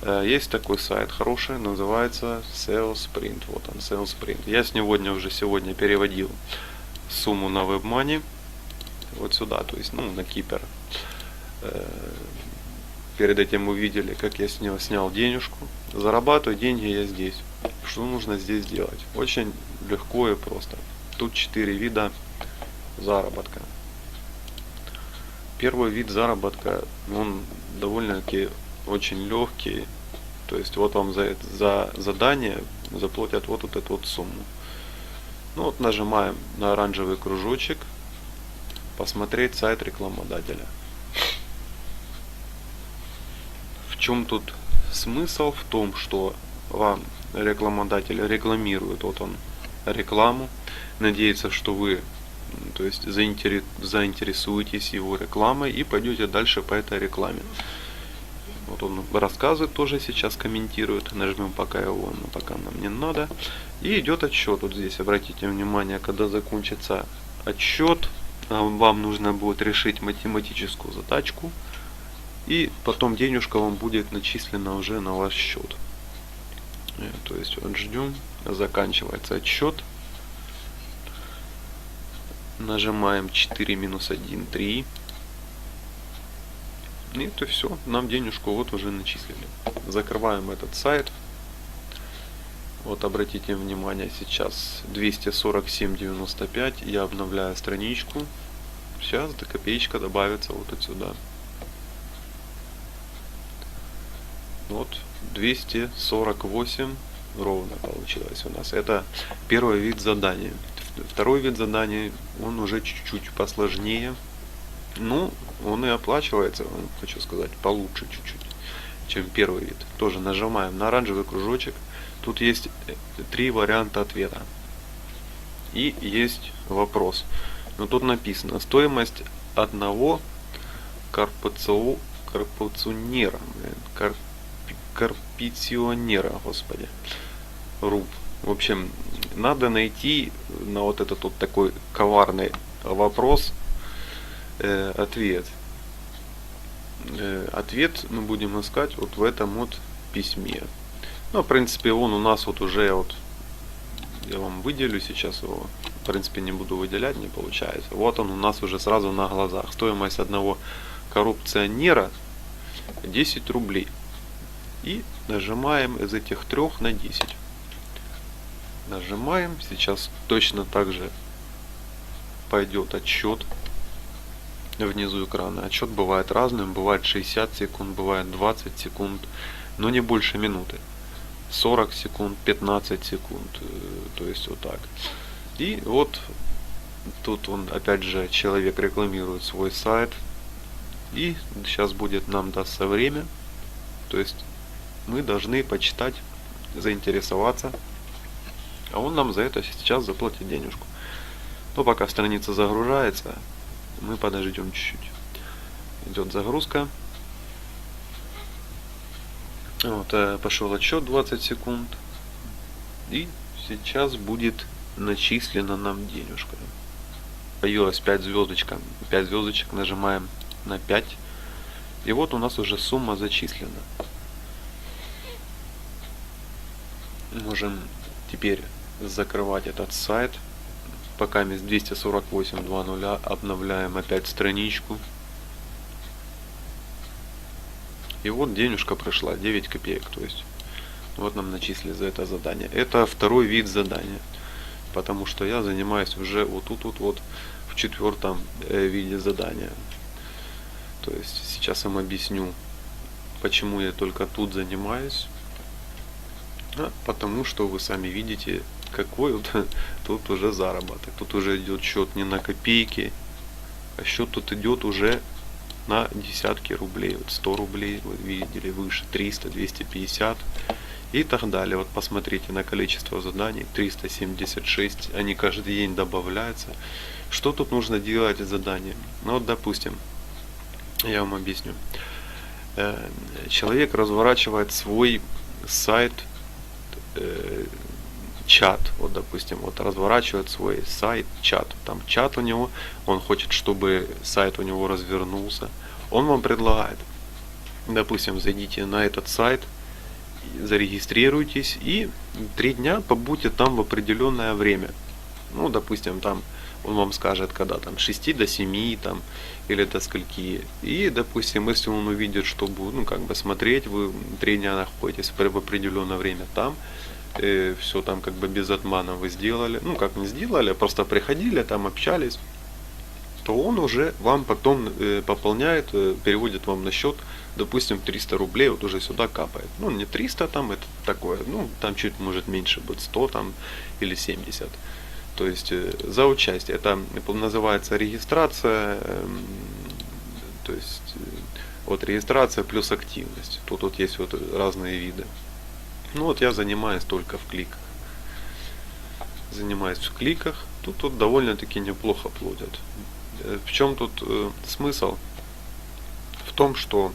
Есть такой сайт хороший, называется SEO Sprint. Вот он, SEO Sprint. Я сегодня переводил сумму на WebMoney вот сюда, то есть на Кипр. Перед этим вы видели, как я снял денежку. Зарабатываю деньги я здесь. Что нужно здесь делать? Очень легко и просто. Тут 4 вида заработка. Первый вид заработка, он довольно-таки очень легкий. То есть вот вам за задание заплатят вот эту вот сумму. Вот нажимаем на оранжевый кружочек, посмотреть сайт рекламодателя. В чем тут смысл? В том, что вам рекламодатель рекламирует, вот он, рекламу, надеется, что вы, то есть, заинтересуетесь его рекламой и пойдете дальше по этой рекламе. Вот он рассказывает, тоже сейчас комментирует. Нажмем пока его, но пока нам не надо. И идет отсчет. Вот здесь обратите внимание, когда закончится отсчет, вам нужно будет решить математическую задачку. И потом денежка вам будет начислена уже на ваш счет. То есть вот ждем, заканчивается отсчет. Нажимаем 4 минус 1, 3. И это все, нам денежку вот уже начислили. Закрываем этот сайт. Вот обратите внимание, сейчас 247,95. Я обновляю страничку. Сейчас до копеечка добавится вот отсюда. Вот 248 ровно получилось у нас. Это первый вид задания. Второй вид задания, он уже чуть-чуть посложнее. Ну, он и оплачивается, хочу сказать, получше чуть-чуть, чем первый вид. Тоже нажимаем на оранжевый кружочек. Тут есть 3 варианта ответа. И есть вопрос. Но тут написано: стоимость одного карпиционера, господи, руб. В общем, надо найти на вот этот вот такой коварный вопрос ответ. Ответ мы будем искать вот в этом вот письме. Ну, в принципе, он у нас вот уже вот, я вам выделю сейчас его, в принципе, не буду выделять, не получается. Вот он у нас уже сразу на глазах. Стоимость одного коррупционера 10 рублей. И нажимаем из этих 3 на 10. Нажимаем, сейчас точно так же пойдет отсчет. Внизу экрана. Отсчет бывает разным, бывает 60 секунд, бывает 20 секунд, но не больше минуты. 40 секунд, 15 секунд, то есть вот так. И вот тут он, опять же, человек рекламирует свой сайт. И сейчас будет нам дастся время. То есть мы должны почитать, заинтересоваться. А он нам за это сейчас заплатит денежку. Но пока страница загружается, мы подождем чуть-чуть. Идет загрузка. Вот, пошел отсчет 20 секунд. И сейчас будет начислена нам денежка. Появилась 5 звездочек. 5 звездочек, нажимаем на 5. И вот у нас уже сумма зачислена. Можем теперь закрывать этот сайт. Пока мы с 248.2.0 обновляем опять страничку. И вот денежка прошла, 9 копеек. То есть вот нам начислили за это задание. Это второй вид задания. Потому что я занимаюсь уже вот тут вот в 4-м виде задания. То есть сейчас я вам объясню, почему я только тут занимаюсь. Потому что вы сами видите, какой вот тут уже заработок. Тут уже идет счет не на копейки, а счет тут идет уже на десятки рублей. Вот 100 рублей, вы видели, выше 300, 250 и так далее. Вот посмотрите на количество заданий, 376, они каждый день добавляются. Что тут нужно делать задание? Ну вот, допустим, я вам объясню. Человек разворачивает свой сайт, чат, вот допустим, вот разворачивает свой сайт, чат, там чат у него, он хочет, чтобы сайт у него развернулся, он вам предлагает, допустим, зайдите на этот сайт зарегистрируйтесь и 3 дня побудьте там в определенное время. Ну, допустим, там он вам скажет, когда там с 6 до 7 там, или до скольки. И, допустим, если он увидит, что будет, ну, как бы смотреть, вы 3 дня находитесь в определенное время там, все там как бы без отмана вы сделали, ну, как не сделали, а просто приходили, там общались, то он уже вам потом пополняет, переводит вам на счет, допустим, 300 рублей, вот уже сюда капает. Ну, не 300 там, это такое, ну, там чуть может меньше будет, 100 там или 70. То есть за участие. Это называется регистрация, то есть вот регистрация плюс активность. Тут вот есть вот разные виды. Ну вот я занимаюсь только в кликах. Занимаюсь в кликах. Тут вот довольно-таки неплохо платят. В чем тут смысл? В том, что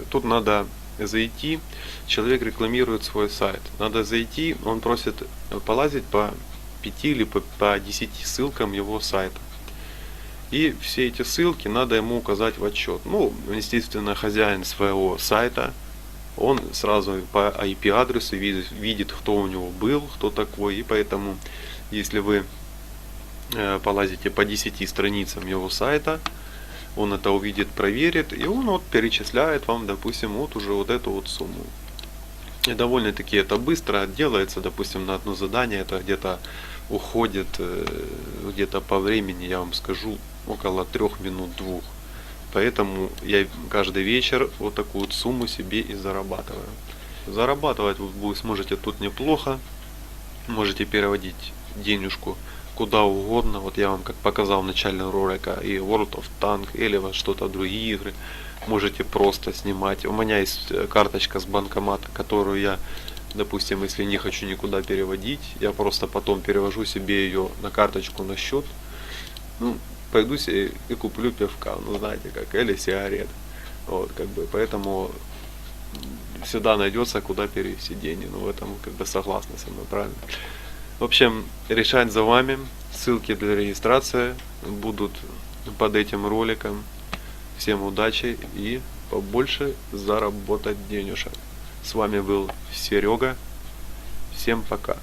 тут надо зайти, человек рекламирует свой сайт. Надо зайти, он просит полазить по 5 или по 10 ссылкам его сайта. И все эти ссылки надо ему указать в отчет. Ну, естественно, хозяин своего сайта, он сразу по IP-адресу видит, кто у него был, кто такой. И поэтому, если вы полазите по 10 страницам его сайта, он это увидит, проверит, и он вот перечисляет вам, допустим, вот уже вот эту вот сумму. И довольно-таки это быстро делается, допустим, на одно задание это где-то уходит, где-то по времени, я вам скажу, около 3 минут 2. Поэтому я каждый вечер вот такую вот сумму себе и зарабатываю. Зарабатывать вы сможете тут неплохо, можете переводить денежку куда угодно. Вот я вам как показал в начале ролика и World of Tank или вот что-то другие игры. Можете просто снимать. У меня есть карточка с банкомата, которую я, допустим, если не хочу никуда переводить, я просто потом перевожу себе ее на карточку на счет. Ну, пойду себе и куплю пивка, ну знаете как, или сигарет. Вот, как бы, поэтому всегда найдется, куда перевести деньги. Ну, в этом как бы согласны со мной, правильно? В общем, решать за вами. Ссылки для регистрации будут под этим роликом. Всем удачи и побольше заработать денежек. С вами был Серега. Всем пока.